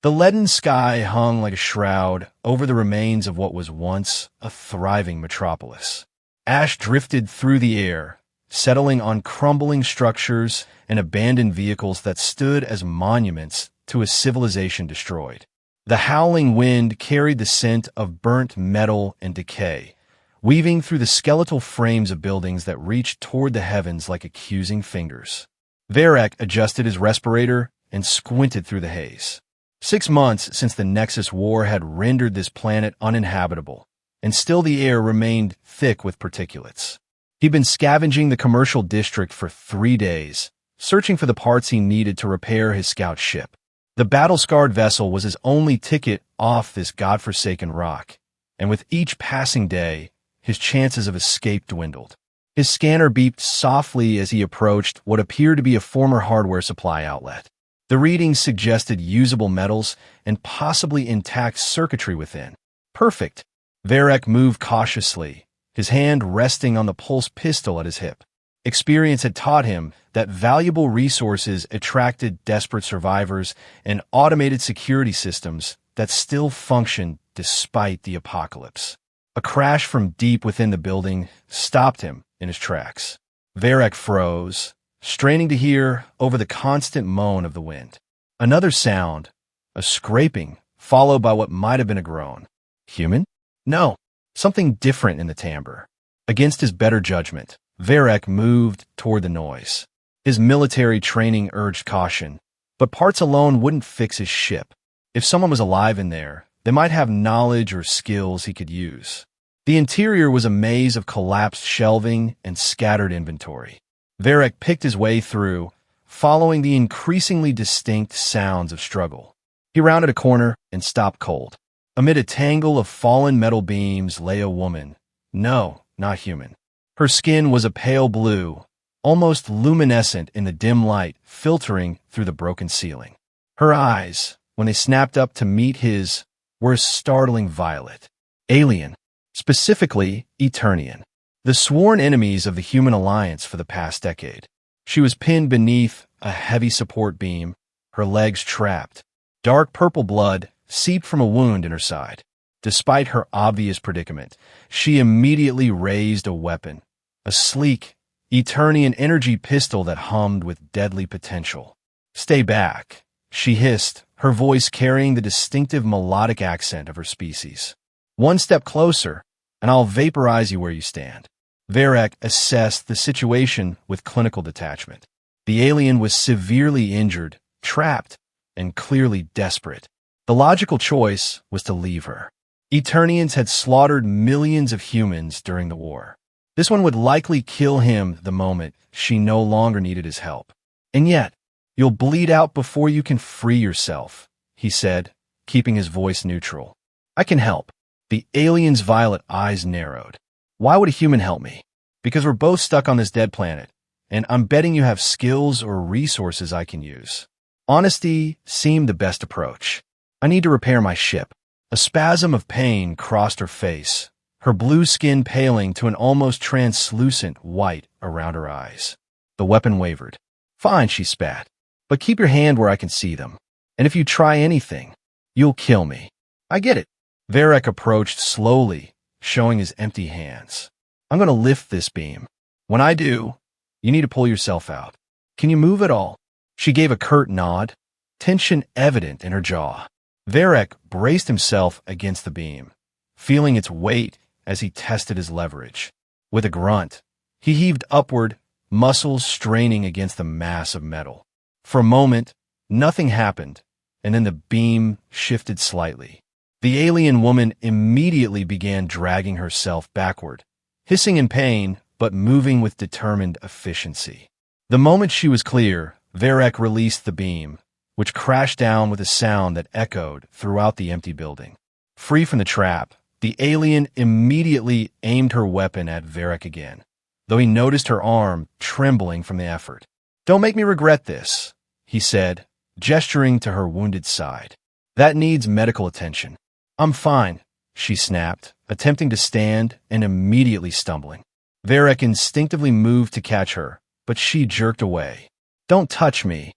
The leaden sky hung like a shroud over the remains of what was once a thriving metropolis. Ash drifted through the air, settling on crumbling structures and abandoned vehicles that stood as monuments to a civilization destroyed. The howling wind carried the scent of burnt metal and decay, weaving through the skeletal frames of buildings that reached toward the heavens like accusing fingers. Varek adjusted his respirator and squinted through the haze. 6 months since the Nexus War had rendered this planet uninhabitable, and still the air remained thick with particulates. He'd been scavenging the commercial district for 3 days, searching for the parts he needed to repair his scout ship. The battle-scarred vessel was his only ticket off this godforsaken rock, and with each passing day, his chances of escape dwindled. His scanner beeped softly as he approached what appeared to be a former hardware supply outlet. The readings suggested usable metals and possibly intact circuitry within. Perfect. Varek moved cautiously, his hand resting on the pulse pistol at his hip. Experience had taught him that valuable resources attracted desperate survivors and automated security systems that still functioned despite the apocalypse. A crash from deep within the building stopped him in his tracks. Varek froze, straining to hear over the constant moan of the wind. Another sound, a scraping, followed by what might have been a groan. Human? No, something different in the timbre. Against his better judgment, Varek moved toward the noise. His military training urged caution, but parts alone wouldn't fix his ship. If someone was alive in there, they might have knowledge or skills he could use. The interior was a maze of collapsed shelving and scattered inventory. Varek picked his way through, following the increasingly distinct sounds of struggle. He rounded a corner and stopped cold. Amid a tangle of fallen metal beams lay a woman. No, not human. Her skin was a pale blue, almost luminescent in the dim light filtering through the broken ceiling. Her eyes, when they snapped up to meet his, were a startling violet. Alien, specifically Eternian, the sworn enemies of the human alliance for the past decade. She was pinned beneath a heavy support beam, her legs trapped. Dark purple blood seeped from a wound in her side. Despite her obvious predicament, she immediately raised a weapon, a sleek, Eternian energy pistol that hummed with deadly potential. "Stay back," she hissed, her voice carrying the distinctive melodic accent of her species. "One step closer, and I'll vaporize you where you stand." Varek assessed the situation with clinical detachment. The alien was severely injured, trapped, and clearly desperate. The logical choice was to leave her. Eternians had slaughtered millions of humans during the war. This one would likely kill him the moment she no longer needed his help. "And yet, you'll bleed out before you can free yourself," he said, keeping his voice neutral. "I can help." The alien's violet eyes narrowed. "Why would a human help me?" "Because we're both stuck on this dead planet, and I'm betting you have skills or resources I can use." Honesty seemed the best approach. "I need to repair my ship." A spasm of pain crossed her face, her blue skin paling to an almost translucent white around her eyes. The weapon wavered. "Fine," she spat, "but keep your hand where I can see them. And if you try anything, you'll kill me." "I get it." Varek approached slowly, showing his empty hands. "I'm going to lift this beam. When I do, you need to pull yourself out. Can you move at all?" She gave a curt nod, tension evident in her jaw. Varek braced himself against the beam, feeling its weight as he tested his leverage. With a grunt, he heaved upward, muscles straining against the mass of metal. For a moment, nothing happened, and then the beam shifted slightly. The alien woman immediately began dragging herself backward, hissing in pain, but moving with determined efficiency. The moment she was clear, Varek released the beam, which crashed down with a sound that echoed throughout the empty building. Free from the trap, the alien immediately aimed her weapon at Varek again, though he noticed her arm trembling from the effort. "Don't make me regret this," he said, gesturing to her wounded side. "That needs medical attention." "I'm fine," she snapped, attempting to stand and immediately stumbling. Varek instinctively moved to catch her, but she jerked away. "Don't touch me."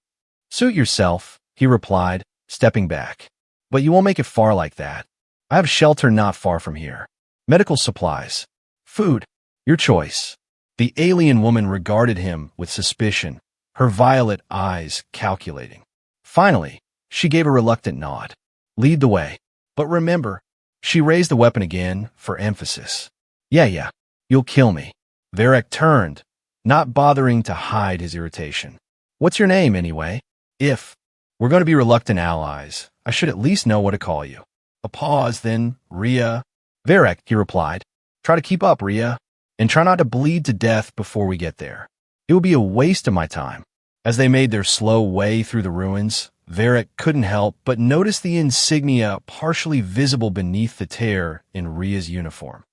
"Suit yourself," he replied, stepping back. But you won't make it far like that. I have shelter not far from here. Medical supplies. Food. Your choice. The alien woman regarded him with suspicion, her violet eyes calculating. Finally, she gave a reluctant nod. Lead the way. But remember, she raised the weapon again for emphasis. Yeah, you'll kill me. Varek turned, not bothering to hide his irritation. What's your name, anyway? If we're going to be reluctant allies, I should at least know what to call you. A pause, then, Rhea. Varek, he replied. Try to keep up, Rhea, and try not to bleed to death before we get there. It would be a waste of my time. As they made their slow way through the ruins, Varek couldn't help but notice the insignia partially visible beneath the tear in Rhea's uniform.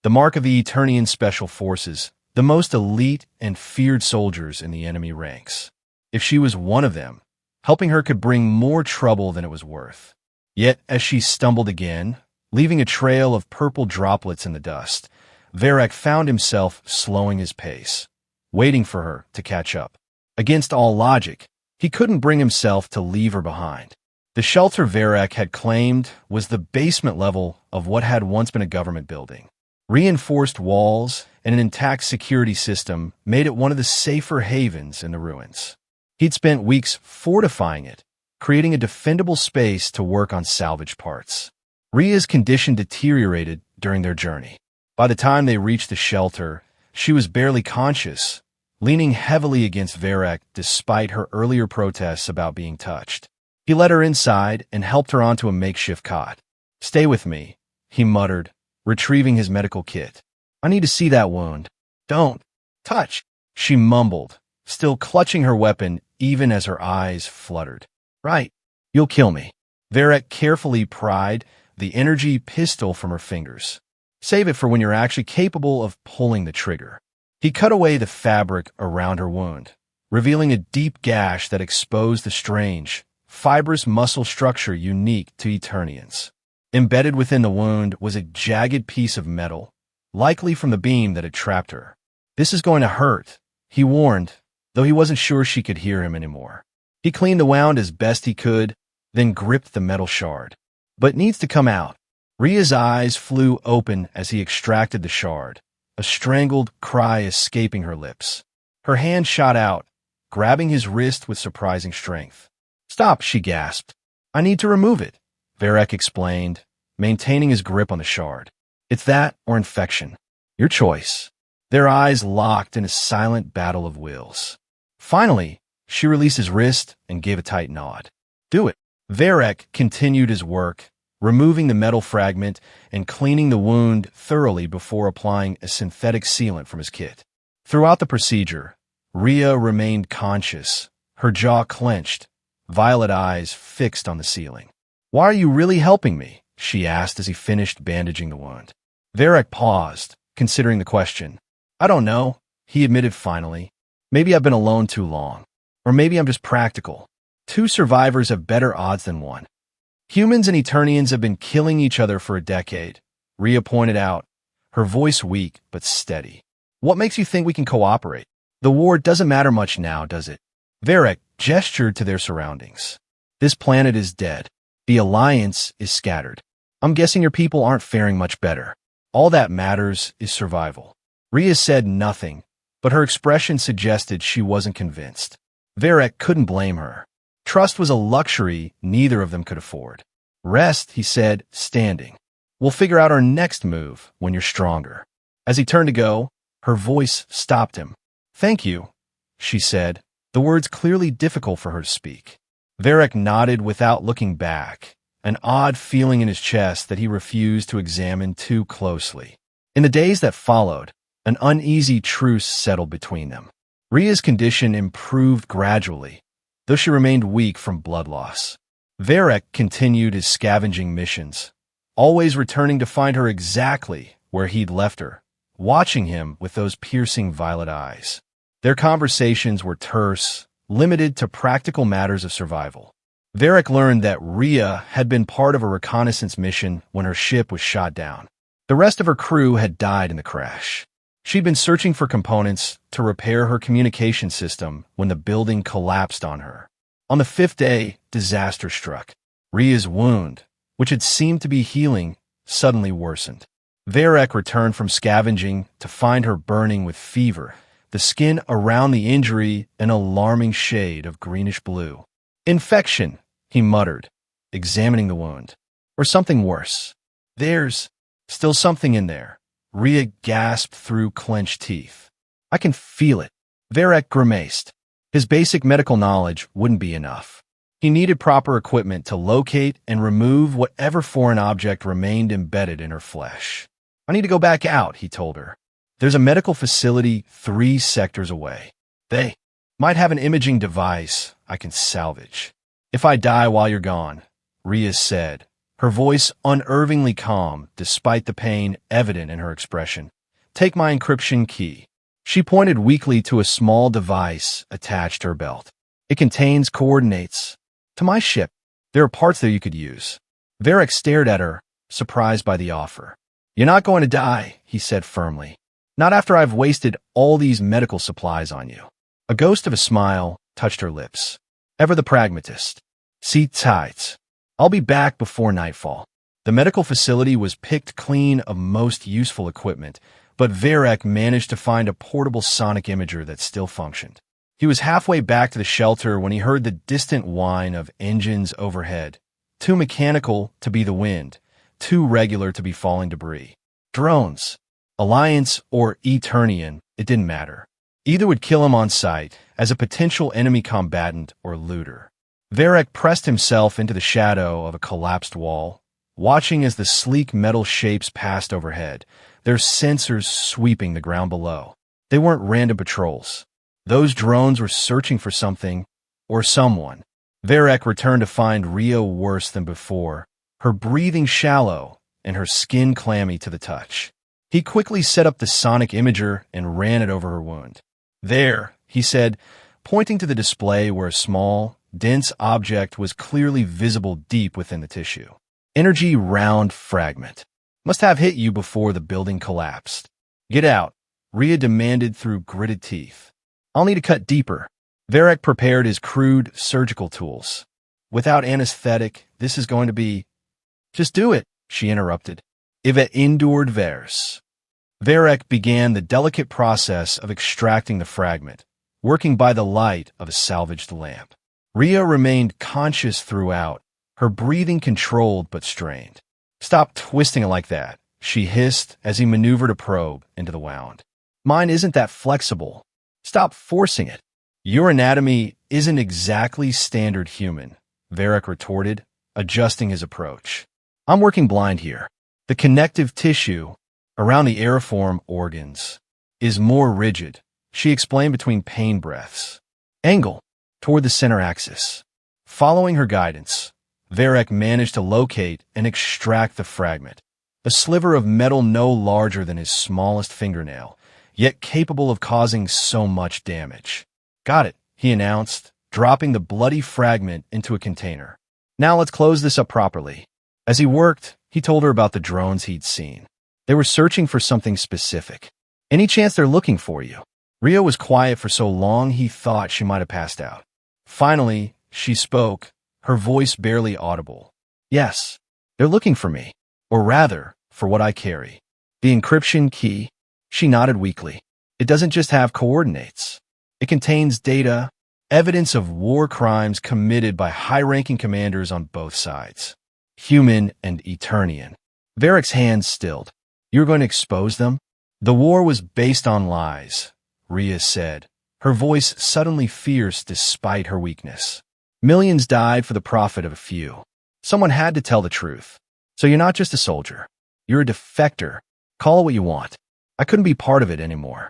The mark of the Eternian Special Forces, the most elite and feared soldiers in the enemy ranks. If she was one of them, helping her could bring more trouble than it was worth. Yet, as she stumbled again, leaving a trail of purple droplets in the dust, Varek found himself slowing his pace, waiting for her to catch up. Against all logic, he couldn't bring himself to leave her behind. The shelter Varek had claimed was the basement level of what had once been a government building. Reinforced walls and an intact security system made it one of the safer havens in the ruins. He'd spent weeks fortifying it, creating a defendable space to work on salvage parts. Rhea's condition deteriorated during their journey. By the time they reached the shelter, she was barely conscious, leaning heavily against Varek despite her earlier protests about being touched. He led her inside and helped her onto a makeshift cot. Stay with me, he muttered, retrieving his medical kit. I need to see that wound. Don't touch, she mumbled, still clutching her weapon even as her eyes fluttered. Right, you'll kill me. Varek carefully pried the energy pistol from her fingers. Save it for when you're actually capable of pulling the trigger. He cut away the fabric around her wound, revealing a deep gash that exposed the strange, fibrous muscle structure unique to Eternians. Embedded within the wound was a jagged piece of metal, likely from the beam that had trapped her. This is going to hurt, he warned, though he wasn't sure she could hear him anymore. He cleaned the wound as best he could, then gripped the metal shard. But it needs to come out. Rhea's eyes flew open as he extracted the shard, a strangled cry escaping her lips. Her hand shot out, grabbing his wrist with surprising strength. Stop, she gasped. I need to remove it, Varek explained, maintaining his grip on the shard. It's that or infection. Your choice. Their eyes locked in a silent battle of wills. Finally, she released his wrist and gave a tight nod. Do it. Varek continued his work, removing the metal fragment and cleaning the wound thoroughly before applying a synthetic sealant from his kit. Throughout the procedure, Rhea remained conscious, her jaw clenched, violet eyes fixed on the ceiling. Why are you really helping me? She asked as he finished bandaging the wound. Varek paused, considering the question. I don't know, he admitted finally. Maybe I've been alone too long. Or maybe I'm just practical. 2 survivors have better odds than 1. Humans and Eternians have been killing each other for a decade, Rhea pointed out, her voice weak but steady. What makes you think we can cooperate? The war doesn't matter much now, does it? Varek gestured to their surroundings. This planet is dead. The Alliance is scattered. I'm guessing your people aren't faring much better. All that matters is survival. Rhea said nothing, but her expression suggested she wasn't convinced. Varek couldn't blame her. Trust was a luxury neither of them could afford. Rest, he said, standing. We'll figure out our next move when you're stronger. As he turned to go, her voice stopped him. Thank you, she said, the words clearly difficult for her to speak. Varek nodded without looking back, an odd feeling in his chest that he refused to examine too closely. In the days that followed, an uneasy truce settled between them. Rhea's condition improved gradually, though she remained weak from blood loss. Varek continued his scavenging missions, always returning to find her exactly where he'd left her, watching him with those piercing violet eyes. Their conversations were terse, limited to practical matters of survival. Varek learned that Rhea had been part of a reconnaissance mission when her ship was shot down. The rest of her crew had died in the crash. She'd been searching for components to repair her communication system when the building collapsed on her. On the 5th day, disaster struck. Rhea's wound, which had seemed to be healing, suddenly worsened. Varek returned from scavenging to find her burning with fever, the skin around the injury an alarming shade of greenish-blue. "Infection," he muttered, examining the wound. "Or something worse. There's still something in there," Rhea gasped through clenched teeth. "I can feel it." Varek grimaced. His basic medical knowledge wouldn't be enough. He needed proper equipment to locate and remove whatever foreign object remained embedded in her flesh. "I need to go back out," he told her. "There's a medical facility 3 sectors away. They might have an imaging device I can salvage. If I die while you're gone," Rhea said, her voice unnervingly calm despite the pain evident in her expression, "take my encryption key." She pointed weakly to a small device attached to her belt. "It contains coordinates to my ship. There are parts there you could use." Varek stared at her, surprised by the offer. "You're not going to die," he said firmly. "Not after I've wasted all these medical supplies on you." A ghost of a smile touched her lips. Ever the pragmatist. "Sit tight. I'll be back before nightfall." The medical facility was picked clean of most useful equipment, but Varek managed to find a portable sonic imager that still functioned. He was halfway back to the shelter when he heard the distant whine of engines overhead, too mechanical to be the wind, too regular to be falling debris. Drones. Alliance or Eternian, it didn't matter. Either would kill him on sight as a potential enemy combatant or looter. Varek pressed himself into the shadow of a collapsed wall, watching as the sleek metal shapes passed overhead, their sensors sweeping the ground below. They weren't random patrols. Those drones were searching for something or someone. Varek returned to find Rhea worse than before, her breathing shallow and her skin clammy to the touch. He quickly set up the sonic imager and ran it over her wound. "There," he said, pointing to the display where a small, dense object was clearly visible deep within the tissue. "Energy round fragment. Must have hit you before the building collapsed." "Get out," Rhea demanded through gritted teeth. "I'll need to cut deeper." Varek prepared his crude surgical tools. "Without anesthetic, this is going to be—" "Just do it," she interrupted. "Iva endured vers." Varek began the delicate process of extracting the fragment, working by the light of a salvaged lamp. Rhea remained conscious throughout, her breathing controlled but strained. "Stop twisting it like that," she hissed as he maneuvered a probe into the wound. "Mine isn't that flexible. Stop forcing it." "Your anatomy isn't exactly standard human," Varek retorted, adjusting his approach. "I'm working blind here. The connective tissue around the aeriform organs is more rigid," she explained between pain breaths. "Angle toward the center axis." Following her guidance, Varek managed to locate and extract the fragment, a sliver of metal no larger than his smallest fingernail, yet capable of causing so much damage. "Got it," he announced, dropping the bloody fragment into a container. "Now let's close this up properly." As he worked, he told her about the drones he'd seen. They were searching for something specific. "Any chance they're looking for you?" Rhea was quiet for so long he thought she might have passed out. Finally, she spoke, her voice barely audible. "Yes, they're looking for me. Or rather, for what I carry. The encryption key." She nodded weakly. "It doesn't just have coordinates. It contains data, evidence of war crimes committed by high-ranking commanders on both sides. Human and Eternian." Varek's hands stilled. "You're going to expose them?" "The war was based on lies," Rhea said, her voice suddenly fierce despite her weakness. "Millions died for the profit of a few. Someone had to tell the truth. So you're not just a soldier. You're a defector. Call it what you want. I couldn't be part of it anymore."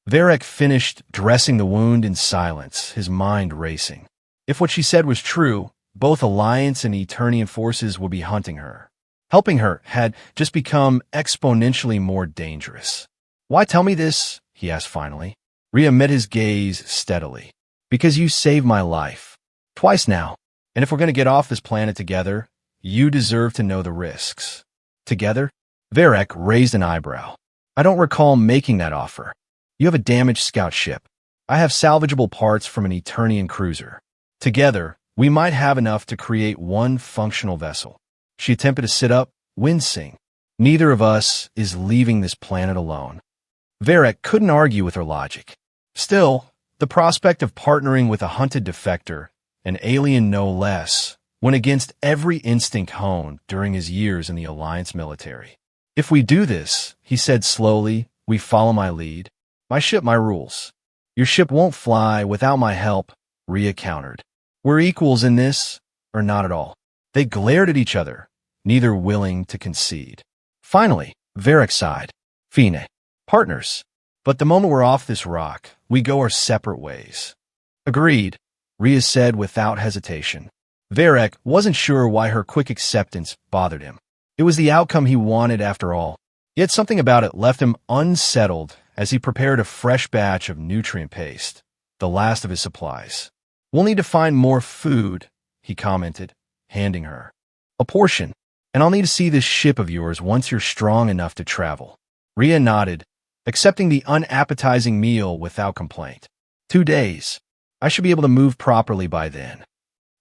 Varek finished dressing the wound in silence, his mind racing. If what she said was true, both Alliance and Eternian forces would be hunting her. Helping her had just become exponentially more dangerous. "Why tell me this?" he asked finally. Rhea met his gaze steadily. "Because you saved my life. Twice now. And if we're going to get off this planet together, you deserve to know the risks." "Together?" Varek raised an eyebrow. "I don't recall making that offer. You have a damaged scout ship. I have salvageable parts from an Eternian cruiser. Together, we might have enough to create one functional vessel." She attempted to sit up, wincing. Neither of us is leaving this planet alone. Varek couldn't argue with her logic. Still, the prospect of partnering with a hunted defector, an alien no less, went against every instinct honed during his years in the Alliance military. If we do this, he said slowly, we follow my lead. My ship, my rules. Your ship won't fly without my help, Rhea countered. We're equals in this, or not at all. They glared at each other, neither willing to concede. Finally, Varek sighed. Fine. Partners. But the moment we're off this rock, we go our separate ways. Agreed, Rhea said without hesitation. Varek wasn't sure why her quick acceptance bothered him. It was the outcome he wanted after all. Yet something about it left him unsettled as he prepared a fresh batch of nutrient paste, the last of his supplies. We'll need to find more food, he commented, handing her a portion, and I'll need to see this ship of yours once you're strong enough to travel. Rhea nodded, accepting the unappetizing meal without complaint. 2 days. I should be able to move properly by then.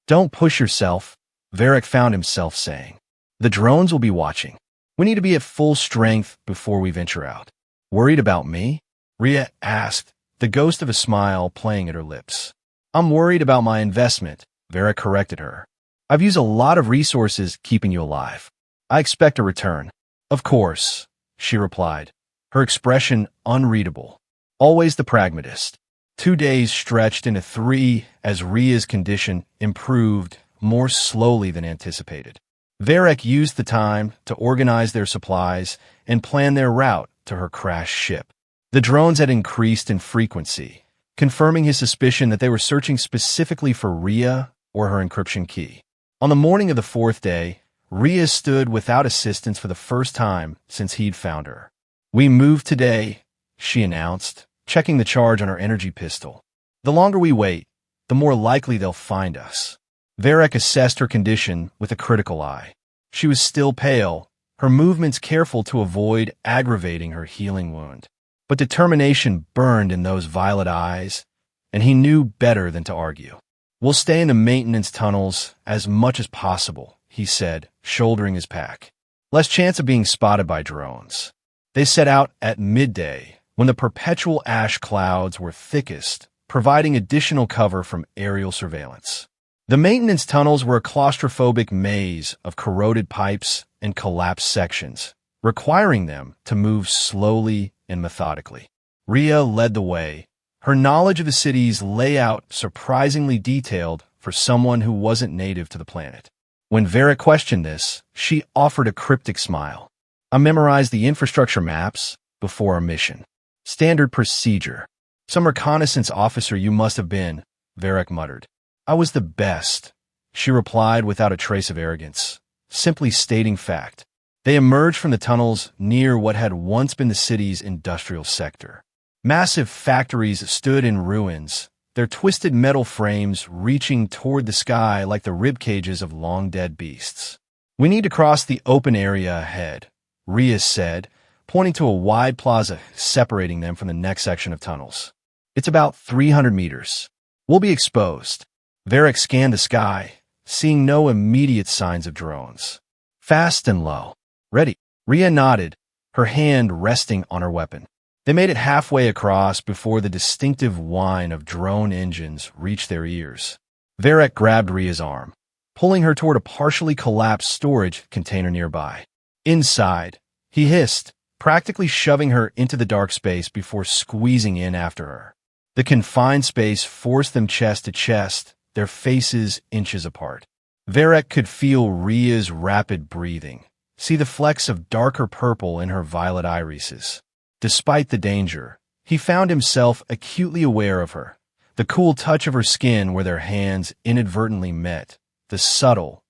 Don't push yourself, Varek found himself saying. The drones will be watching. We need to be at full strength before we venture out. Worried about me? Rhea asked, the ghost of a smile playing at her lips. I'm worried about my investment, Varek corrected her. I've used a lot of resources keeping you alive. I expect a return. Of course, she replied, her expression unreadable. Always the pragmatist. 2 days stretched into 3 as Rhea's condition improved more slowly than anticipated. Varek used the time to organize their supplies and plan their route to her crashed ship. The drones had increased in frequency, confirming his suspicion that they were searching specifically for Rhea or her encryption key. On the morning of the 4th day, Rhea stood without assistance for the first time since he'd found her. We move today, she announced, checking the charge on her energy pistol. The longer we wait, the more likely they'll find us. Varek assessed her condition with a critical eye. She was still pale, her movements careful to avoid aggravating her healing wound. But determination burned in those violet eyes, and he knew better than to argue. We'll stay in the maintenance tunnels as much as possible, he said, shouldering his pack. Less chance of being spotted by drones. They set out at midday, when the perpetual ash clouds were thickest, providing additional cover from aerial surveillance. The maintenance tunnels were a claustrophobic maze of corroded pipes and collapsed sections, requiring them to move slowly and methodically. Rhea led the way, her knowledge of the city's layout surprisingly detailed for someone who wasn't native to the planet. When Varek questioned this, she offered a cryptic smile. I memorized the infrastructure maps before our mission. Standard procedure. Some reconnaissance officer you must have been, Varek muttered. I was the best, she replied without a trace of arrogance, simply stating fact. They emerged from the tunnels near what had once been the city's industrial sector. Massive factories stood in ruins, their twisted metal frames reaching toward the sky like the rib cages of long-dead beasts. We need to cross the open area ahead, Rhea said, pointing to a wide plaza separating them from the next section of tunnels. It's about 300 meters. We'll be exposed. Varek scanned the sky, seeing no immediate signs of drones. Fast and low. Ready. Rhea nodded, her hand resting on her weapon. They made it halfway across before the distinctive whine of drone engines reached their ears. Varek grabbed Rhea's arm, pulling her toward a partially collapsed storage container nearby. Inside, he hissed, practically shoving her into the dark space before squeezing in after her. The confined space forced them chest to chest, their faces inches apart. Varek could feel Rhea's rapid breathing, see the flecks of darker purple in her violet irises. Despite the danger, he found himself acutely aware of her, the cool touch of her skin where their hands inadvertently met, the subtle,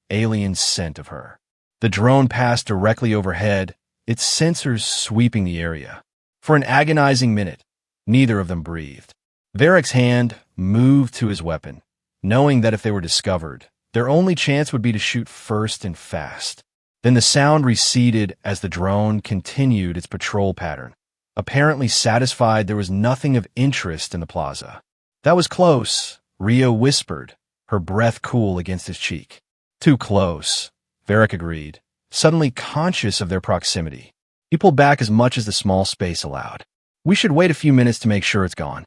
alien scent of her. The drone passed directly overhead, its sensors sweeping the area. For an agonizing minute, neither of them breathed. Varek's hand moved to his weapon, knowing that if they were discovered, their only chance would be to shoot first and fast. Then the sound receded as the drone continued its patrol pattern, apparently satisfied there was nothing of interest in the plaza. That was close, Rhea whispered, her breath cool against his cheek. Too close, Varric agreed, suddenly conscious of their proximity. He pulled back as much as the small space allowed. We should wait a few minutes to make sure it's gone.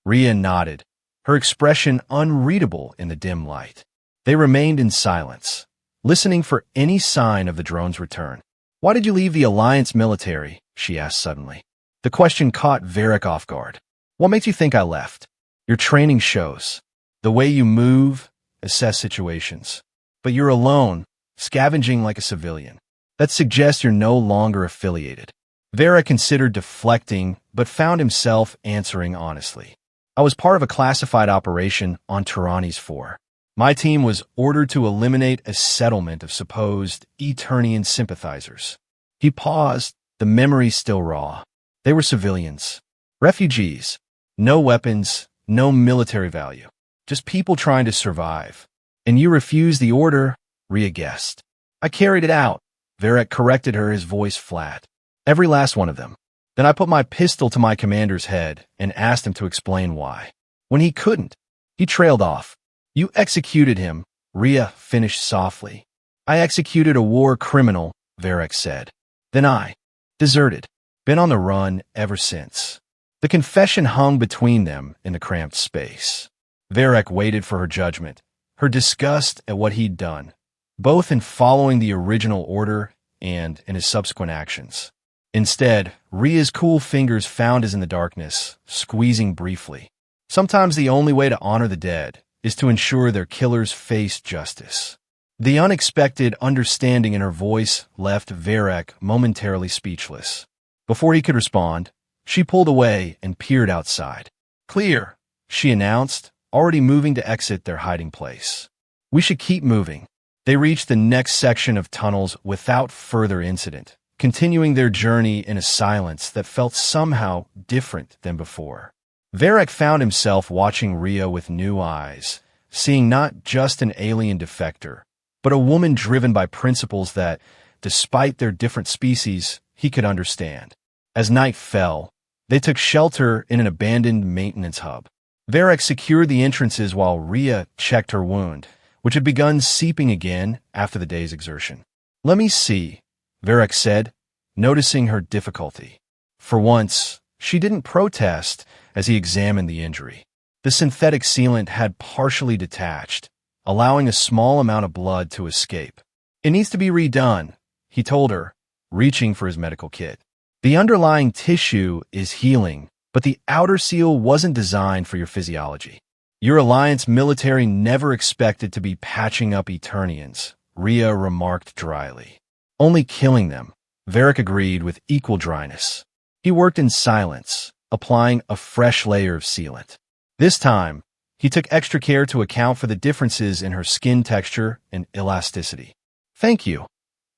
Rhea nodded, her expression unreadable in the dim light. They remained in silence, listening for any sign of the drone's return. Why did you leave the Alliance military? She asked suddenly. The question caught Varric off guard. What makes you think I left? Your training shows. The way you move, assess situations. But you're alone, scavenging like a civilian. That suggests you're no longer affiliated. Varric considered deflecting, but found himself answering honestly. I was part of a classified operation on Tyrannies 4. My team was ordered to eliminate a settlement of supposed Eternian sympathizers. He paused, the memory still raw. They were civilians. Refugees. No weapons, no military value. Just people trying to survive. And you refused the order? Rhea guessed. I carried it out. Varric corrected her, his voice flat. Every last one of them. Then I put my pistol to my commander's head and asked him to explain why. When he couldn't, he trailed off. You executed him, Rhea finished softly. I executed a war criminal, Varric said. Then I deserted. Been on the run ever since. The confession hung between them in the cramped space. Varric waited for her judgment, her disgust at what he'd done, both in following the original order and in his subsequent actions. Instead, Rhea's cool fingers found his in the darkness, squeezing briefly. Sometimes the only way to honor the dead is to ensure their killers face justice. The unexpected understanding in her voice left Varric momentarily speechless. Before he could respond, she pulled away and peered outside. Clear, she announced, already moving to exit their hiding place. We should keep moving. They reached the next section of tunnels without further incident, continuing their journey in a silence that felt somehow different than before. Varric found himself watching Rhea with new eyes, seeing not just an alien defector, but a woman driven by principles that, despite their different species, he could understand. As night fell, they took shelter in an abandoned maintenance hub. Varric secured the entrances while Rhea checked her wound, which had begun seeping again after the day's exertion. Let me see, Varric said, noticing her difficulty. For once, she didn't protest as he examined the injury. The synthetic sealant had partially detached, allowing a small amount of blood to escape. It needs to be redone, he told her, reaching for his medical kit. The underlying tissue is healing, but the outer seal wasn't designed for your physiology. Your Alliance military never expected to be patching up Eternians, Rhea remarked dryly. Only killing them, Varric agreed with equal dryness. He worked in silence, applying a fresh layer of sealant. This time, he took extra care to account for the differences in her skin texture and elasticity. Thank you,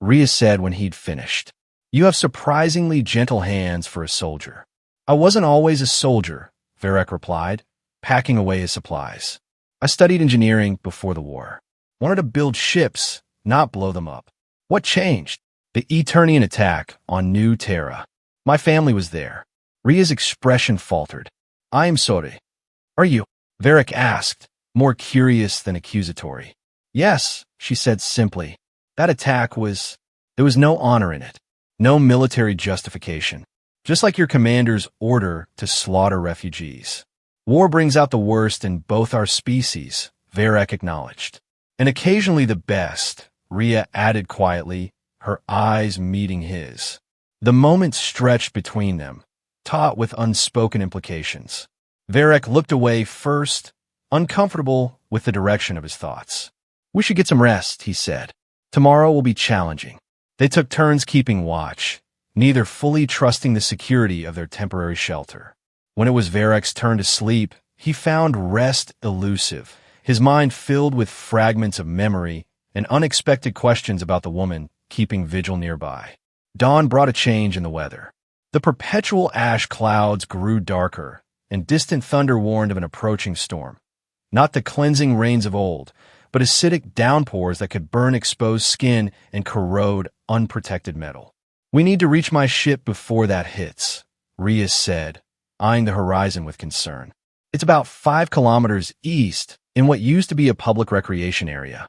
Rhea said when he'd finished. You have surprisingly gentle hands for a soldier. I wasn't always a soldier, Varric replied, packing away his supplies. I studied engineering before the war. Wanted to build ships, not blow them up. What changed? The Eternian attack on New Terra. My family was there. Rhea's expression faltered. I am sorry. Are you? Varric asked, more curious than accusatory. Yes, she said simply. That attack was... There was no honor in it. No military justification. Just like your commander's order to slaughter refugees. War brings out the worst in both our species, Varric acknowledged. And occasionally the best, Rhea added quietly, her eyes meeting his. The moment stretched between them, taut with unspoken implications. Varric looked away first, uncomfortable with the direction of his thoughts. We should get some rest, he said. Tomorrow will be challenging. They took turns keeping watch, neither fully trusting the security of their temporary shelter. When it was Varric's turn to sleep, he found rest elusive, his mind filled with fragments of memory and unexpected questions about the woman keeping vigil nearby. Dawn brought a change in the weather. The perpetual ash clouds grew darker, and distant thunder warned of an approaching storm. Not the cleansing rains of old, but acidic downpours that could burn exposed skin and corrode unprotected metal. We need to reach my ship before that hits, Rhea said, eyeing the horizon with concern. It's about 5 kilometers east in what used to be a public recreation area.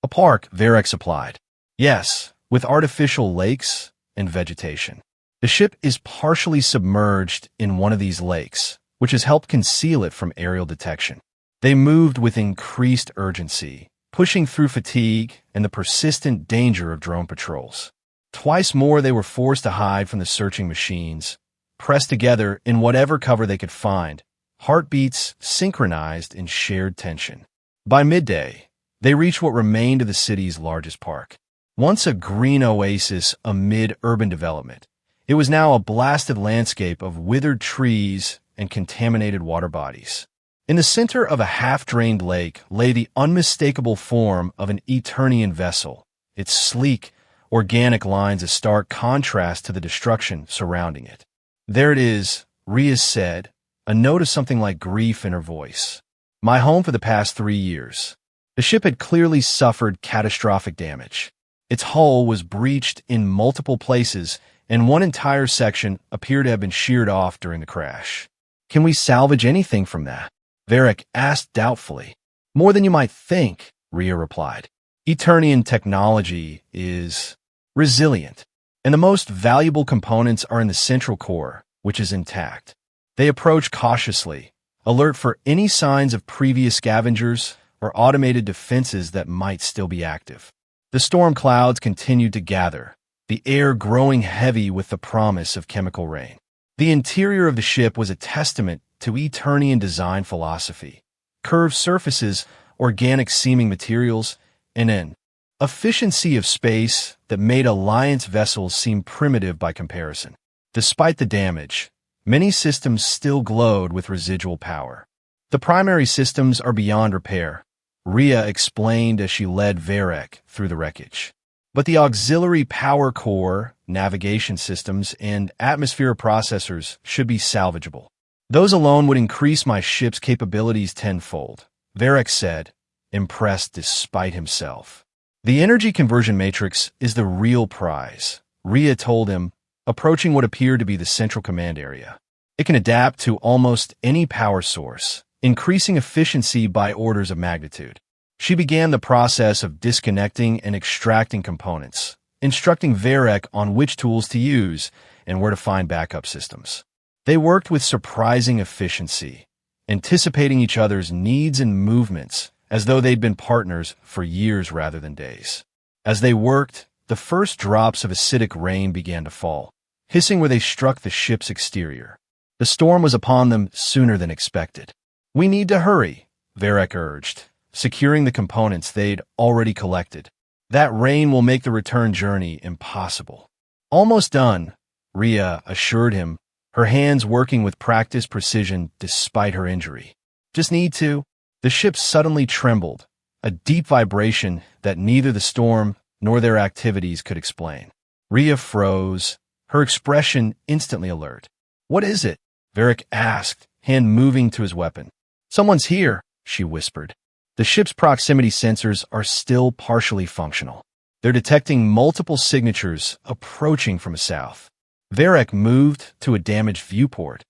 A park, Varric supplied. Yes, with artificial lakes and vegetation. The ship is partially submerged in one of these lakes, which has helped conceal it from aerial detection. They moved with increased urgency, pushing through fatigue and the persistent danger of drone patrols. Twice more they were forced to hide from the searching machines, pressed together in whatever cover they could find, heartbeats synchronized in shared tension. By midday, they reached what remained of the city's largest park. Once a green oasis amid urban development, it was now a blasted landscape of withered trees and contaminated water bodies. In the center of a half-drained lake lay the unmistakable form of an Eternian vessel, its sleek, organic lines a stark contrast to the destruction surrounding it. "There it is," Rhea said, a note of something like grief in her voice. "My home for the past 3 years." The ship had clearly suffered catastrophic damage. Its hull was breached in multiple places, and one entire section appeared to have been sheared off during the crash. "Can we salvage anything from that?" Varric asked doubtfully. "More than you might think," Rhea replied. "Eternian technology is resilient, and the most valuable components are in the central core, which is intact." They approached cautiously, alert for any signs of previous scavengers or automated defenses that might still be active. The storm clouds continued to gather, the air growing heavy with the promise of chemical rain. The interior of the ship was a testament to Eternian design philosophy: curved surfaces, organic-seeming materials, and an efficiency of space that made Alliance vessels seem primitive by comparison. Despite the damage, many systems still glowed with residual power. "The primary systems are beyond repair," Rhea explained as she led Varric through the wreckage. "But the auxiliary power core, navigation systems, and atmosphere processors should be salvageable. Those alone would increase my ship's capabilities tenfold," Varric said, impressed despite himself. "The energy conversion matrix is the real prize," Rhea told him, approaching what appeared to be the central command area. "It can adapt to almost any power source, increasing efficiency by orders of magnitude." She began the process of disconnecting and extracting components, instructing Varric on which tools to use and where to find backup systems. They worked with surprising efficiency, anticipating each other's needs and movements as though they'd been partners for years rather than days. As they worked, the first drops of acidic rain began to fall, hissing where they struck the ship's exterior. The storm was upon them sooner than expected. "We need to hurry," Varric urged, securing the components they'd already collected. "That rain will make the return journey impossible." "Almost done," Rhea assured him, her hands working with practiced precision despite her injury. "Just need to." The ship suddenly trembled, a deep vibration that neither the storm nor their activities could explain. Rhea froze, her expression instantly alert. "What is it?" Varric asked, hand moving to his weapon. "Someone's here," she whispered. The ship's proximity sensors are still partially functional. They're detecting multiple signatures approaching from the south. Varric moved to a damaged viewport,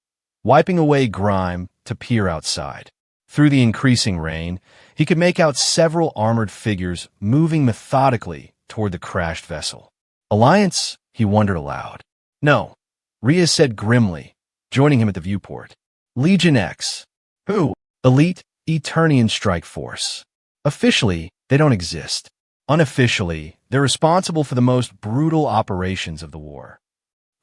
wiping away grime to peer outside. Through the increasing rain, he could make out several armored figures moving methodically toward the crashed vessel. "Alliance?" he wondered aloud. "No," Rhea said grimly, joining him at the viewport. "Legion X." "Who?" "Elite Eternian Strike Force. Officially, they don't exist. Unofficially, they're responsible for the most brutal operations of the war."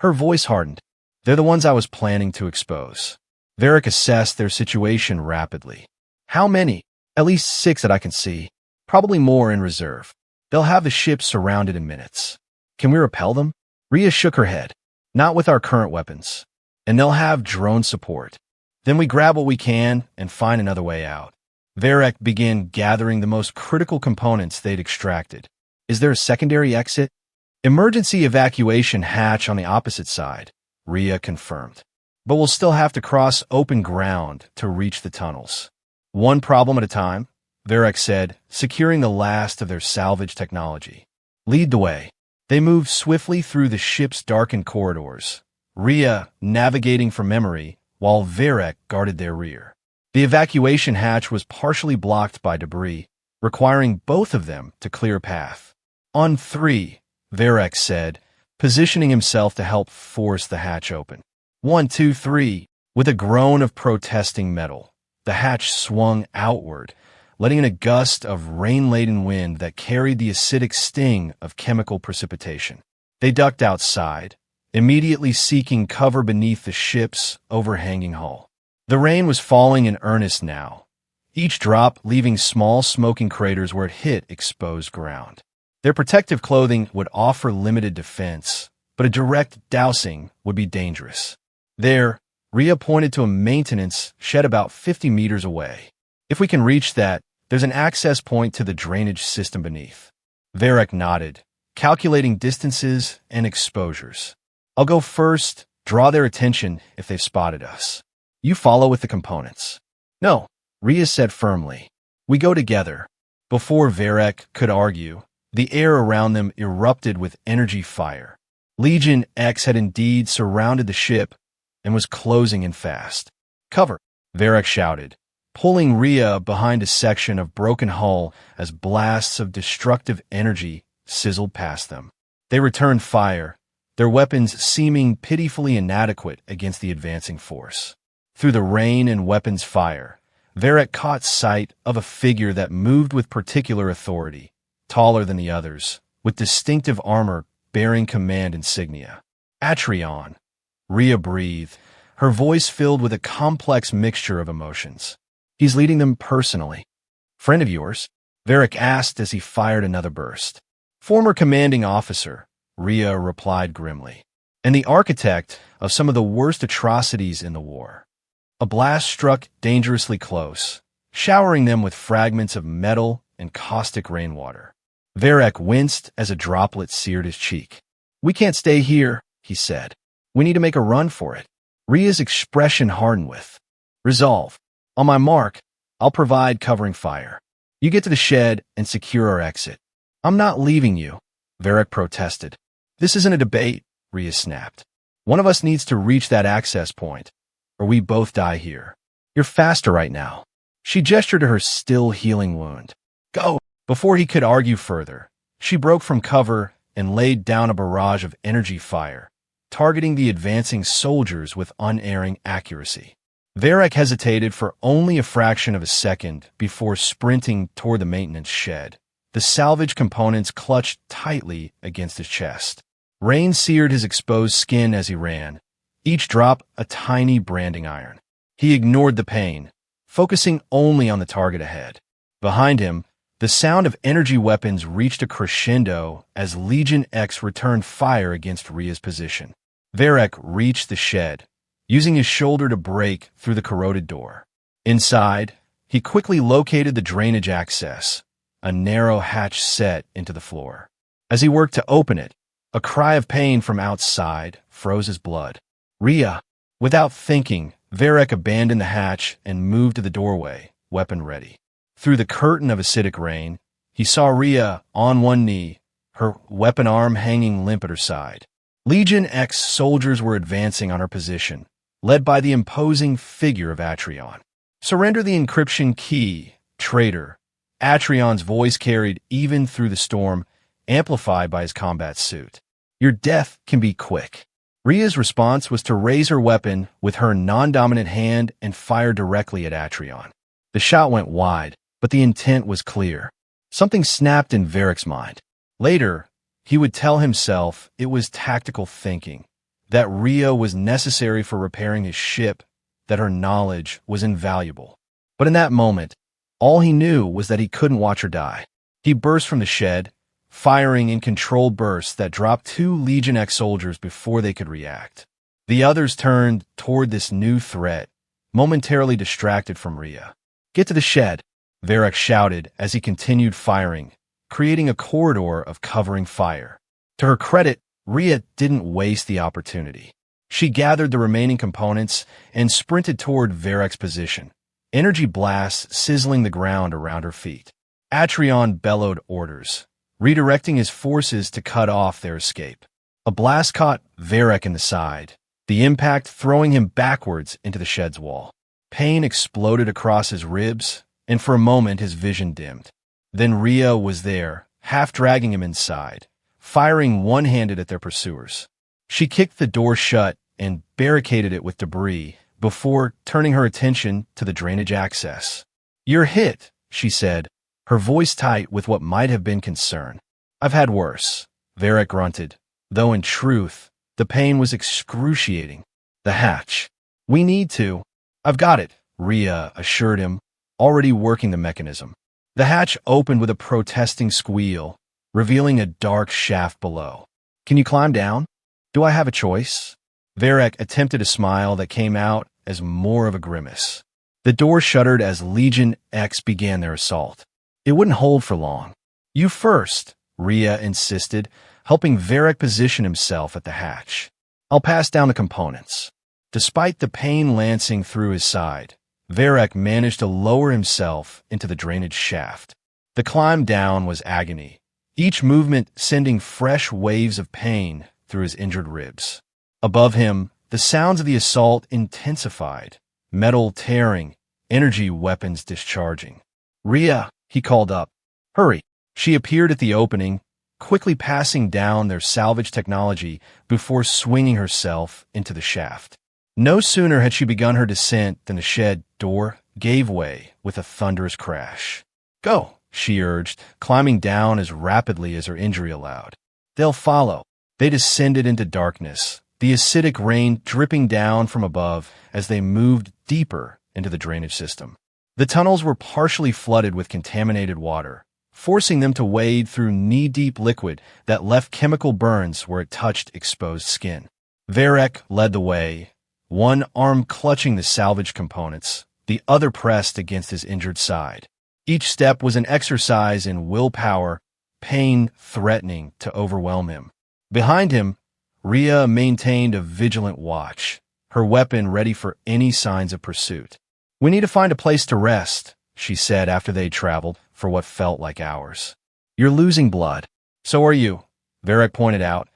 Her voice hardened. "They're the ones I was planning to expose." Varric assessed their situation rapidly. "How many?" "At least 6 that I can see. Probably more in reserve. They'll have the ship surrounded in minutes." "Can we repel them?" Rhea shook her head. "Not with our current weapons. And they'll have drone support. Then we grab what we can and find another way out." Varric began gathering the most critical components they'd extracted. "Is there a secondary exit?" "Emergency evacuation hatch on the opposite side," Rhea confirmed. "But we'll still have to cross open ground to reach the tunnels." "One problem at a time," Varric said, securing the last of their salvage technology. "Lead the way." They moved swiftly through the ship's darkened corridors, Rhea navigating from memory, while Varric guarded their rear. The evacuation hatch was partially blocked by debris, requiring both of them to clear a path. On three, Varek said, positioning himself to help force the hatch open. 1, 2, 3. With a groan of protesting metal, the hatch swung outward, letting in a gust of rain-laden wind that carried the acidic sting of chemical precipitation. They ducked outside, immediately seeking cover beneath the ship's overhanging hull. The rain was falling in earnest now, each drop leaving small smoking craters where it hit exposed ground. Their protective clothing would offer limited defense, but a direct dousing would be dangerous. There, Rhea pointed to a maintenance shed about 50 meters away. If we can reach that, there's an access point to the drainage system beneath. Varek nodded, calculating distances and exposures. I'll go first, draw their attention if they've spotted us. You follow with the components. No, Rhea said firmly. We go together. Before Varek could argue, the air around them erupted with energy fire. Legion X had indeed surrounded the ship and was closing in fast. Cover, Varek shouted, pulling Rhea behind a section of broken hull as blasts of destructive energy sizzled past them. They returned fire, their weapons seeming pitifully inadequate against the advancing force. Through the rain and weapons fire, Varek caught sight of a figure that moved with particular authority, taller than the others, with distinctive armor bearing command insignia. Atrion, Rhea breathed, her voice filled with a complex mixture of emotions. He's leading them personally. Friend of yours? Varek asked as he fired another burst. Former commanding officer, Rhea replied grimly, and the architect of some of the worst atrocities in the war. A blast struck dangerously close, showering them with fragments of metal and caustic rainwater. Varek winced as a droplet seared his cheek. We can't stay here, he said. We need to make a run for it. Rhea's expression hardened with resolve. On my mark, I'll provide covering fire. You get to the shed and secure our exit. I'm not leaving you, Varek protested. This isn't a debate, Rhea snapped. One of us needs to reach that access point, or we both die here. You're faster right now. She gestured to her still healing wound. Go! Before he could argue further, she broke from cover and laid down a barrage of energy fire, targeting the advancing soldiers with unerring accuracy. Varek hesitated for only a fraction of a second before sprinting toward the maintenance shed. The salvage components clutched tightly against his chest. Rain seared his exposed skin as he ran, each drop a tiny branding iron. He ignored the pain, focusing only on the target ahead. Behind him, the sound of energy weapons reached a crescendo as Legion X returned fire against Rhea's position. Varek reached the shed, using his shoulder to break through the corroded door. Inside, he quickly located the drainage access, a narrow hatch set into the floor. As he worked to open it, a cry of pain from outside froze his blood. Rhea! Without thinking, Varek abandoned the hatch and moved to the doorway, weapon ready. Through the curtain of acidic rain, he saw Rhea on one knee, her weapon arm hanging limp at her side. Legion X soldiers were advancing on her position, led by the imposing figure of Atrion. Surrender the encryption key, traitor. Atrion's voice carried even through the storm, amplified by his combat suit. Your death can be quick. Rhea's response was to raise her weapon with her non-dominant hand and fire directly at Atrion. The shot went wide, but the intent was clear. Something snapped in Varek's mind. Later, he would tell himself it was tactical thinking, that Rhea was necessary for repairing his ship, that her knowledge was invaluable. But in that moment, all he knew was that he couldn't watch her die. He burst from the shed, firing in controlled bursts that dropped 2 Legion X soldiers before they could react. The others turned toward this new threat, momentarily distracted from Rhea. Get to the shed, Varek shouted as he continued firing, creating a corridor of covering fire. To her credit, Rhea didn't waste the opportunity. She gathered the remaining components and sprinted toward Varek's position, energy blasts sizzling the ground around her feet. Atrion bellowed orders, redirecting his forces to cut off their escape. A blast caught Varek in the side, the impact throwing him backwards into the shed's wall. Pain exploded across his ribs, and for a moment his vision dimmed. Then Rhea was there, half dragging him inside, firing one-handed at their pursuers. She kicked the door shut and barricaded it with debris before turning her attention to the drainage access. "You're hit," she said, her voice tight with what might have been concern. "I've had worse," Varric grunted, though in truth, the pain was excruciating. "The hatch. We need to." "I've got it," Rhea assured him, already working the mechanism. The hatch opened with a protesting squeal, revealing a dark shaft below. "Can you climb down?" "Do I have a choice?" Varric attempted a smile that came out as more of a grimace. The door shuttered as Legion X began their assault. It wouldn't hold for long. "You first," Rhea insisted, helping Varric position himself at the hatch. "I'll pass down the components." Despite the pain lancing through his side, Varric managed to lower himself into the drainage shaft. The climb down was agony, each movement sending fresh waves of pain through his injured ribs. Above him, the sounds of the assault intensified, metal tearing, energy weapons discharging. "Rhea," he called up. "Hurry." She appeared at the opening, quickly passing down their salvage technology before swinging herself into the shaft. No sooner had she begun her descent than the shed door gave way with a thunderous crash. "Go," she urged, climbing down as rapidly as her injury allowed. "They'll follow." They descended into darkness, the acidic rain dripping down from above as they moved deeper into the drainage system. The tunnels were partially flooded with contaminated water, forcing them to wade through knee-deep liquid that left chemical burns where it touched exposed skin. Varric led the way, one arm clutching the salvage components, the other pressed against his injured side. Each step was an exercise in willpower, pain threatening to overwhelm him. Behind him, Rhea maintained a vigilant watch, her weapon ready for any signs of pursuit. "We need to find a place to rest," she said after they'd traveled for what felt like hours. "You're losing blood." "So are you," Varric pointed out,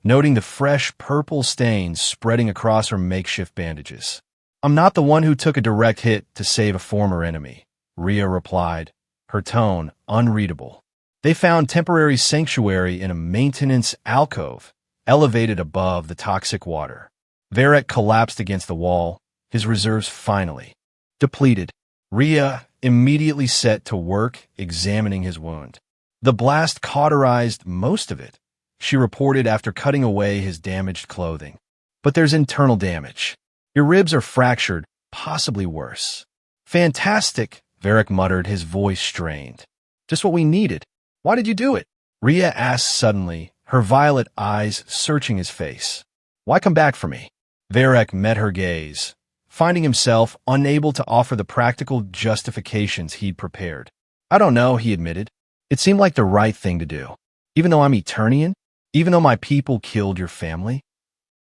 noting the fresh purple stains spreading across her makeshift bandages. "I'm not the one who took a direct hit to save a former enemy," Rhea replied, her tone unreadable. They found temporary sanctuary in a maintenance alcove, elevated above the toxic water. Varric collapsed against the wall, his reserves finally depleted. Rhea immediately set to work examining his wound. "The blast cauterized most of it," she reported after cutting away his damaged clothing. "But there's internal damage. Your ribs are fractured, possibly worse." "Fantastic," Varric muttered, his voice strained. "Just what we needed. Why did you do it?" Rhea asked suddenly, her violet eyes searching his face. "Why come back for me?" Varric met her gaze, finding himself unable to offer the practical justifications he'd prepared. "I don't know," he admitted. "It seemed like the right thing to do. Even though I'm Eternian, even though my people killed your family."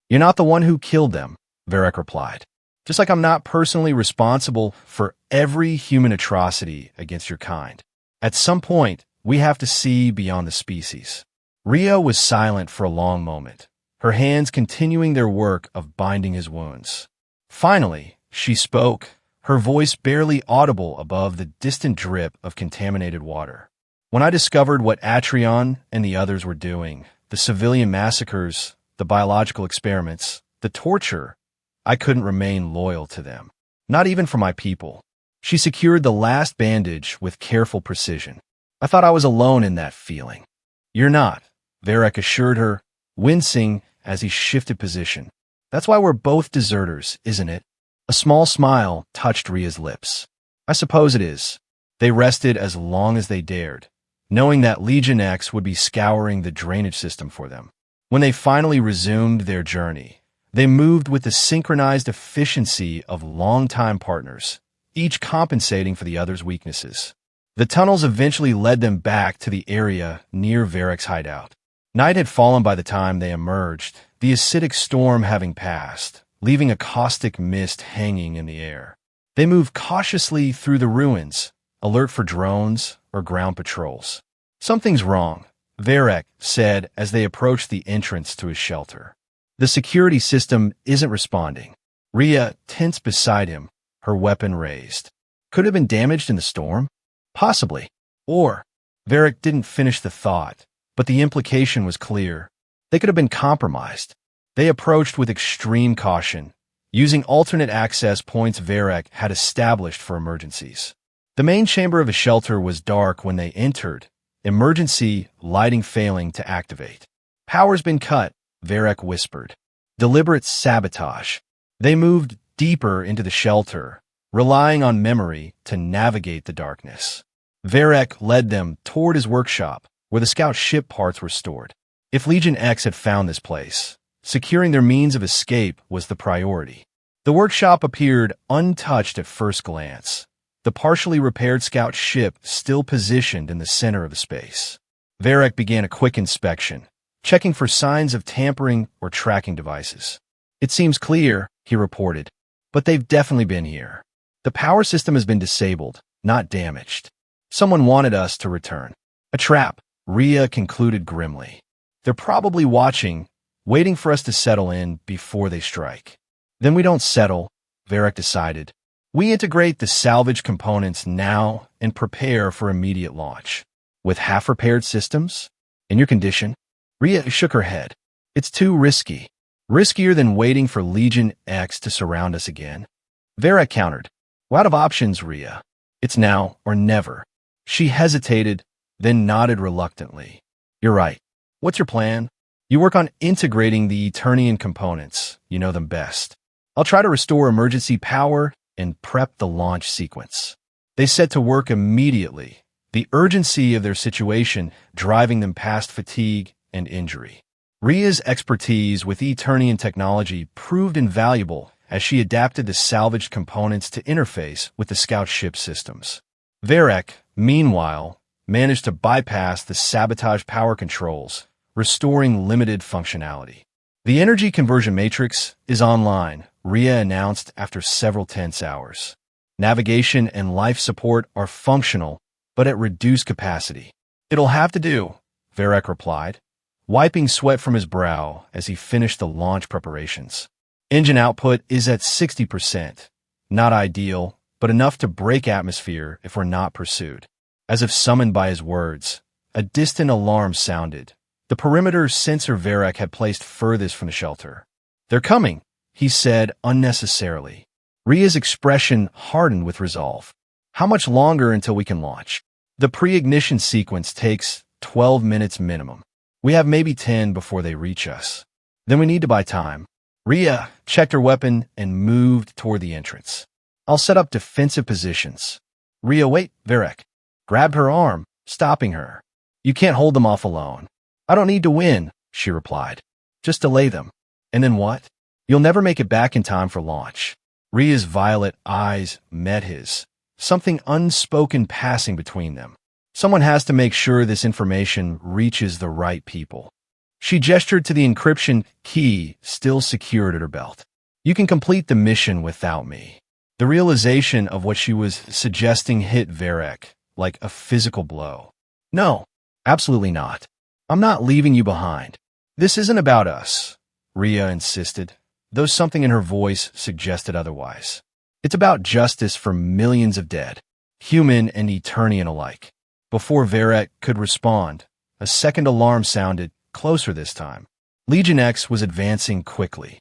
"You're not the one who killed them," Varric replied. "Just like I'm not personally responsible for every human atrocity against your kind. At some point, we have to see beyond the species." Rhea was silent for a long moment, her hands continuing their work of binding his wounds. Finally, she spoke, her voice barely audible above the distant drip of contaminated water. "When I discovered what Atrion and the others were doing, the civilian massacres, the biological experiments, the torture, I couldn't remain loyal to them. Not even for my people." She secured the last bandage with careful precision. "I thought I was alone in that feeling." "You're not," Varric assured her, wincing as he shifted position. "That's why we're both deserters, isn't it?" A small smile touched Rhea's lips. "I suppose it is." They rested as long as they dared, knowing that Legion X would be scouring the drainage system for them. When they finally resumed their journey, they moved with the synchronized efficiency of longtime partners, each compensating for the other's weaknesses. The tunnels eventually led them back to the area near Varric's hideout. Night had fallen by the time they emerged, the acidic storm having passed, leaving a caustic mist hanging in the air. They moved cautiously through the ruins, alert for drones or ground patrols. "Something's wrong," Varric said as they approached the entrance to his shelter. "The security system isn't responding." Rhea tensed beside him, her weapon raised. "Could it have been damaged in the storm?" "Possibly. Or Varric didn't finish the thought, but the implication was clear. They could have been compromised. They approached with extreme caution, using alternate access points Varric had established for emergencies. The main chamber of the shelter was dark when they entered, emergency lighting failing to activate. Power's been cut, Varric whispered. Deliberate sabotage. They moved deeper into the shelter, relying on memory to navigate the darkness. Varric led them toward his workshop, where the scout ship parts were stored. If Legion X had found this place, securing their means of escape was the priority. The workshop appeared untouched at first glance, the partially repaired scout ship still positioned in the center of the space. Varric began a quick inspection, checking for signs of tampering or tracking devices. It seems clear, he reported, but they've definitely been here. The power system has been disabled, not damaged. Someone wanted us to return. A trap, Rhea concluded grimly. They're probably watching, waiting for us to settle in before they strike. Then we don't settle, Varric decided. We integrate the salvage components now and prepare for immediate launch. With half-repaired systems? In your condition? Rhea shook her head. It's too risky. Riskier than waiting for Legion X to surround us again. Varric countered. We're out of options, Rhea. It's now or never. She hesitated, then nodded reluctantly. You're right. What's your plan? You work on integrating the Eternian components. You know them best. I'll try to restore emergency power and prep the launch sequence. They set to work immediately, the urgency of their situation driving them past fatigue and injury. Rhea's expertise with Eternian technology proved invaluable as she adapted the salvaged components to interface with the scout ship systems. Varric, meanwhile, managed to bypass the sabotage power controls, restoring limited functionality. The energy conversion matrix is online, Rhea announced after several tense hours. Navigation and life support are functional, but at reduced capacity. It'll have to do, Varric replied, wiping sweat from his brow as he finished the launch preparations. Engine output is at 60%. Not ideal, but enough to break atmosphere if we're not pursued. As if summoned by his words, a distant alarm sounded. The perimeter sensor Varric had placed furthest from the shelter. They're coming, he said unnecessarily. Rhea's expression hardened with resolve. How much longer until we can launch? The pre-ignition sequence takes 12 minutes minimum. We have maybe 10 before they reach us. Then we need to buy time. Rhea checked her weapon and moved toward the entrance. I'll set up defensive positions. Rhea, wait, Varric grabbed her arm, stopping her. You can't hold them off alone. I don't need to win, she replied. Just delay them. And then what? You'll never make it back in time for launch. Rhea's violet eyes met his, something unspoken passing between them. Someone has to make sure this information reaches the right people. She gestured to the encryption key still secured at her belt. You can complete the mission without me. The realization of what she was suggesting hit Varric like a physical blow. No, absolutely not. I'm not leaving you behind. This isn't about us, Rhea insisted, though something in her voice suggested otherwise. It's about justice for millions of dead, human and Eternian alike. Before Varric could respond, a second alarm sounded, closer this time. Legion X was advancing quickly.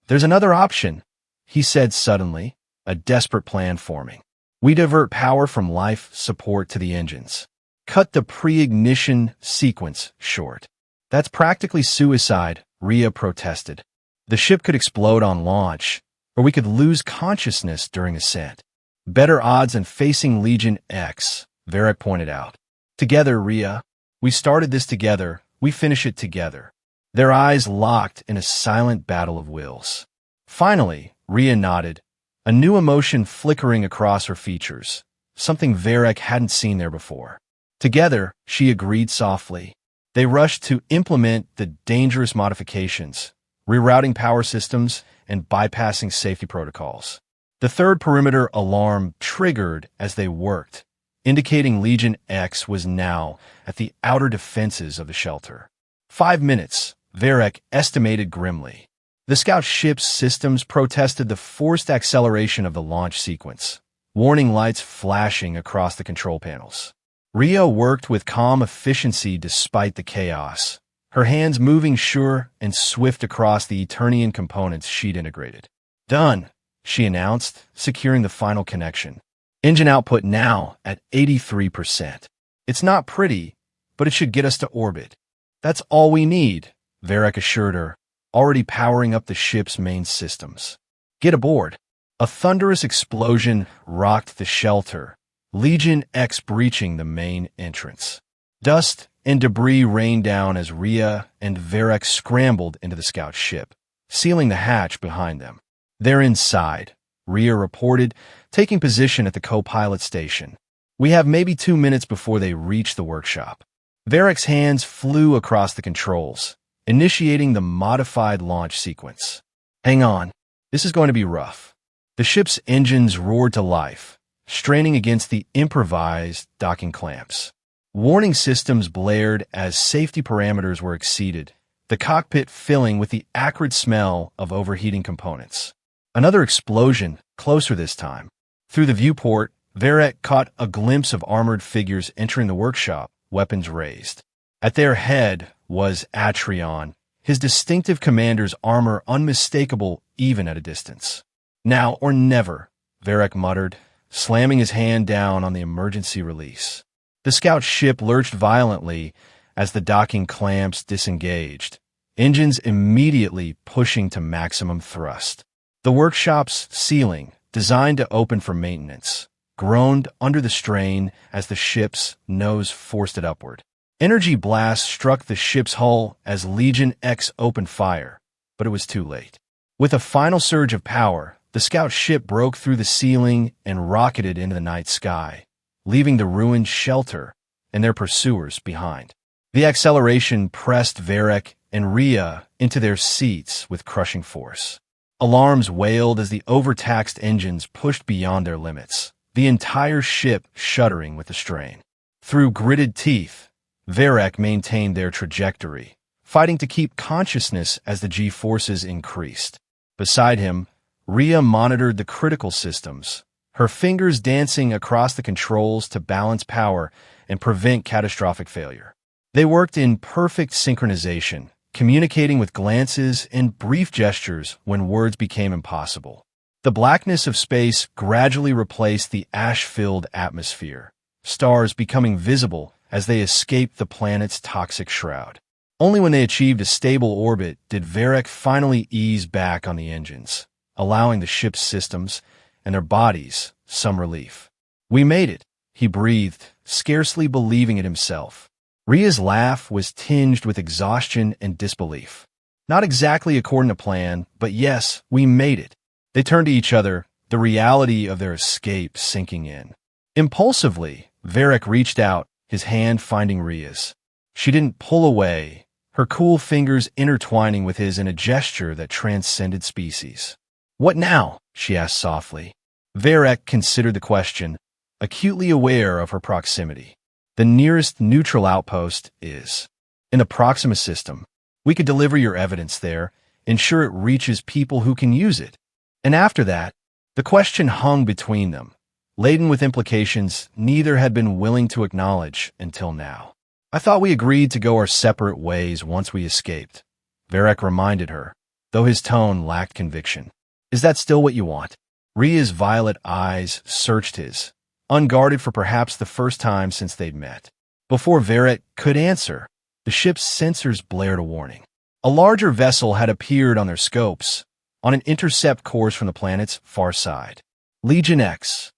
There's another option, he said suddenly, a desperate plan forming. We divert power from life support to the engines. Cut the pre-ignition sequence short. That's practically suicide, Rhea protested. The ship could explode on launch, or we could lose consciousness during ascent. Better odds than facing Legion X, Varric pointed out. Together, Rhea. We started this together, we finish it together. Their eyes locked in a silent battle of wills. Finally, Rhea nodded, a new emotion flickering across her features, something Varric hadn't seen there before. Together, she agreed softly. They rushed to implement the dangerous modifications, rerouting power systems and bypassing safety protocols. The third perimeter alarm triggered as they worked, indicating Legion X was now at the outer defenses of the shelter. 5 minutes, Varric estimated grimly. The scout ship's systems protested the forced acceleration of the launch sequence, warning lights flashing across the control panels. Rhea worked with calm efficiency despite the chaos, her hands moving sure and swift across the Eternian components she'd integrated. Done, she announced, securing the final connection. Engine output now at 83%. It's not pretty, but it should get us to orbit. That's all we need, Varric assured her, already powering up the ship's main systems. Get aboard. A thunderous explosion rocked the shelter, Legion X breaching the main entrance. Dust and debris rained down as Rhea and Varric scrambled into the scout ship, sealing the hatch behind them. They're inside, Rhea reported, taking position at the co-pilot station. We have maybe 2 minutes before they reach the workshop. Varric's hands flew across the controls, initiating the modified launch sequence. Hang on, this is going to be rough. The ship's engines roared to life, straining against the improvised docking clamps. Warning systems blared as safety parameters were exceeded, the cockpit filling with the acrid smell of overheating components. Another explosion, closer this time. Through the viewport, Varric caught a glimpse of armored figures entering the workshop, weapons raised. At their head was Atrion, his distinctive commander's armor unmistakable even at a distance. Now or never, Varric muttered, slamming his hand down on the emergency release. The scout ship lurched violently as the docking clamps disengaged, engines immediately pushing to maximum thrust. The workshop's ceiling, designed to open for maintenance, groaned under the strain as the ship's nose forced it upward. Energy blasts struck the ship's hull as Legion X opened fire, but it was too late. With a final surge of power, the scout ship broke through the ceiling and rocketed into the night sky, leaving the ruined shelter and their pursuers behind. The acceleration pressed Varric and Rhea into their seats with crushing force. Alarms wailed as the overtaxed engines pushed beyond their limits, the entire ship shuddering with the strain. Through gritted teeth, Varric maintained their trajectory, fighting to keep consciousness as the G-forces increased. Beside him, Rhea monitored the critical systems, her fingers dancing across the controls to balance power and prevent catastrophic failure. They worked in perfect synchronization, communicating with glances and brief gestures when words became impossible. The blackness of space gradually replaced the ash-filled atmosphere, stars becoming visible as they escaped the planet's toxic shroud. Only when they achieved a stable orbit did Varric finally ease back on the engines, allowing the ship's systems and their bodies some relief. We made it, he breathed, scarcely believing it himself. Rhea's laugh was tinged with exhaustion and disbelief. Not exactly according to plan, but yes, we made it. They turned to each other, the reality of their escape sinking in. Impulsively, Varric reached out, his hand finding Rhea's. She didn't pull away, her cool fingers intertwining with his in a gesture that transcended species. What now? She asked softly. Varric considered the question, acutely aware of her proximity. The nearest neutral outpost is in the Proxima system. We could deliver your evidence there, ensure it reaches people who can use it. And after that, the question hung between them, laden with implications neither had been willing to acknowledge until now. I thought we agreed to go our separate ways once we escaped, Varric reminded her, though his tone lacked conviction. Is that still what you want? Rhea's violet eyes searched his, unguarded for perhaps the first time since they'd met. Before Varric could answer, the ship's sensors blared a warning. A larger vessel had appeared on their scopes, on an intercept course from the planet's far side. Legion X,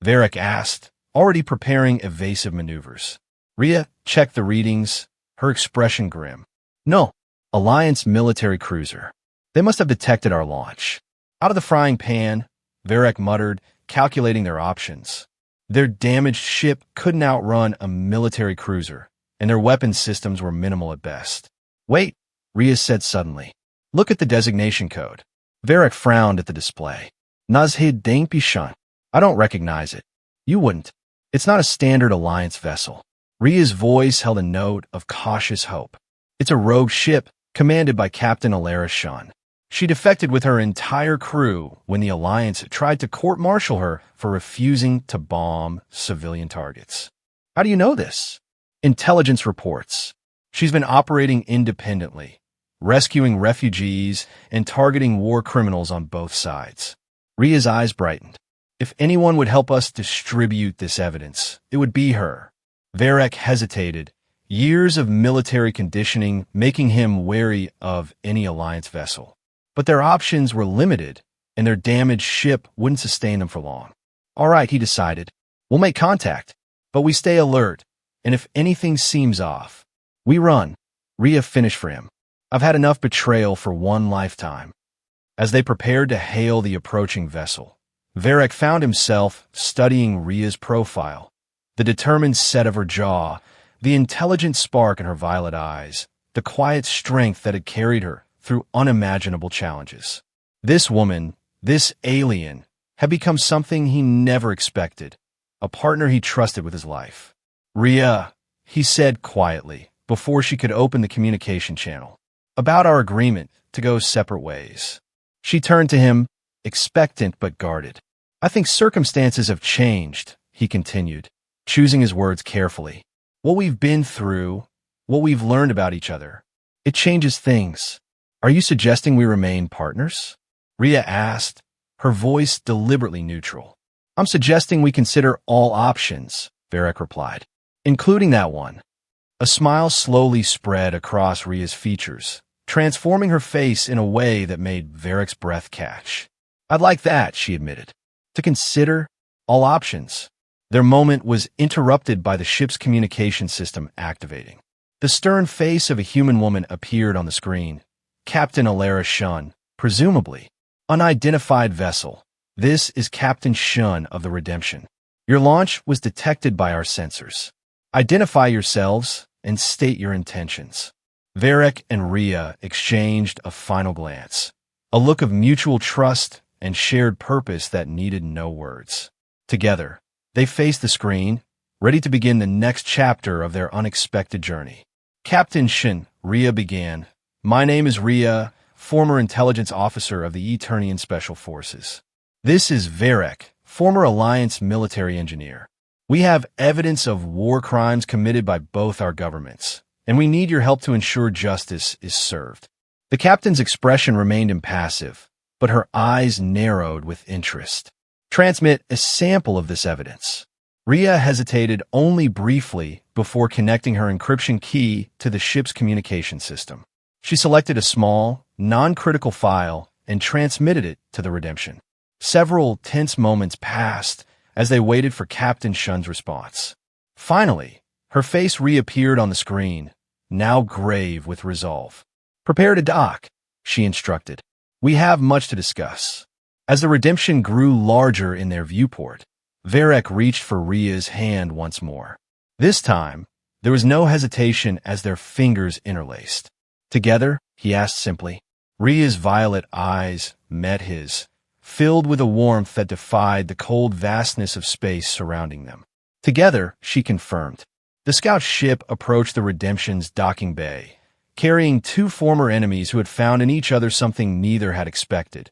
Varric asked, already preparing evasive maneuvers. Rhea checked the readings, her expression grim. No, Alliance military cruiser. They must have detected our launch. Out of the frying pan, Varric muttered, calculating their options. Their damaged ship couldn't outrun a military cruiser, and their weapons systems were minimal at best. Wait, Rhea said suddenly. Look at the designation code. Varric frowned at the display. Nazhid Dane Pishan. I don't recognize it. You wouldn't. It's not a standard Alliance vessel. Rhea's voice held a note of cautious hope. It's a rogue ship, commanded by Captain Alara Shan. She defected with her entire crew when the Alliance tried to court-martial her for refusing to bomb civilian targets. How do you know this? Intelligence reports. She's been operating independently, rescuing refugees and targeting war criminals on both sides. Ria's eyes brightened. If anyone would help us distribute this evidence, it would be her. Varek hesitated, years of military conditioning making him wary of any alliance vessel. But their options were limited, and their damaged ship wouldn't sustain them for long. All right, he decided. We'll make contact, but we stay alert, and if anything seems off, we run. Ria finished for him. I've had enough betrayal for one lifetime. As they prepared to hail the approaching vessel, Varek found himself studying Ria's profile, the determined set of her jaw, the intelligent spark in her violet eyes, the quiet strength that had carried her through unimaginable challenges. This woman, this alien, had become something he never expected, a partner he trusted with his life. Ria, he said quietly, before she could open the communication channel, about our agreement to go separate ways. She turned to him, expectant but guarded. I think circumstances have changed, he continued, choosing his words carefully. What we've been through, what we've learned about each other, it changes things. Are you suggesting we remain partners? Ria asked, her voice deliberately neutral. I'm suggesting we consider all options, Varek replied, including that one. A smile slowly spread across Ria's features, transforming her face in a way that made Varek's breath catch. I'd like that, she admitted. To consider all options. Their moment was interrupted by the ship's communication system activating. The stern face of a human woman appeared on the screen. Captain Alara Shun, presumably. Unidentified vessel. This is Captain Shun of the Redemption. Your launch was detected by our sensors. Identify yourselves and state your intentions. Varek and Ria exchanged a final glance, a look of mutual trust and shared purpose that needed no words. Together, they faced the screen, ready to begin the next chapter of their unexpected journey. Captain Shin, Ria began. My name is Ria, former intelligence officer of the Eternian Special Forces. This is Varek, former Alliance military engineer. We have evidence of war crimes committed by both our governments, and we need your help to ensure justice is served. The captain's expression remained impassive, but her eyes narrowed with interest. Transmit a sample of this evidence. Ria hesitated only briefly before connecting her encryption key to the ship's communication system. She selected a small, non-critical file and transmitted it to the Redemption. Several tense moments passed as they waited for Captain Shun's response. Finally, her face reappeared on the screen, now grave with resolve. Prepare to dock, she instructed. We have much to discuss. As the Redemption grew larger in their viewport, Varek reached for Ria's hand once more. This time, there was no hesitation as their fingers interlaced. Together, he asked simply. Ria's violet eyes met his, filled with a warmth that defied the cold vastness of space surrounding them. Together, she confirmed. The scout ship approached the Redemption's docking bay, carrying two former enemies who had found in each other something neither had expected: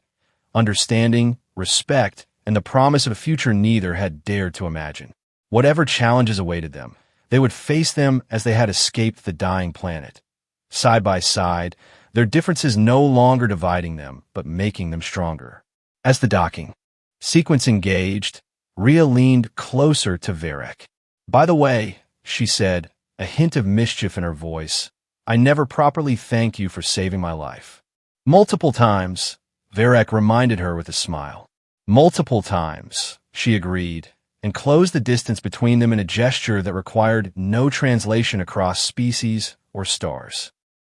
understanding, respect, and the promise of a future neither had dared to imagine. Whatever challenges awaited them, they would face them as they had escaped the dying planet. Side by side, their differences no longer dividing them, but making them stronger. As the docking sequence engaged, Ria leaned closer to Varek. By the way, she said, a hint of mischief in her voice, I never properly thanked you for saving my life. Multiple times, Varek reminded her with a smile. Multiple times, she agreed, and closed the distance between them in a gesture that required no translation across species or stars.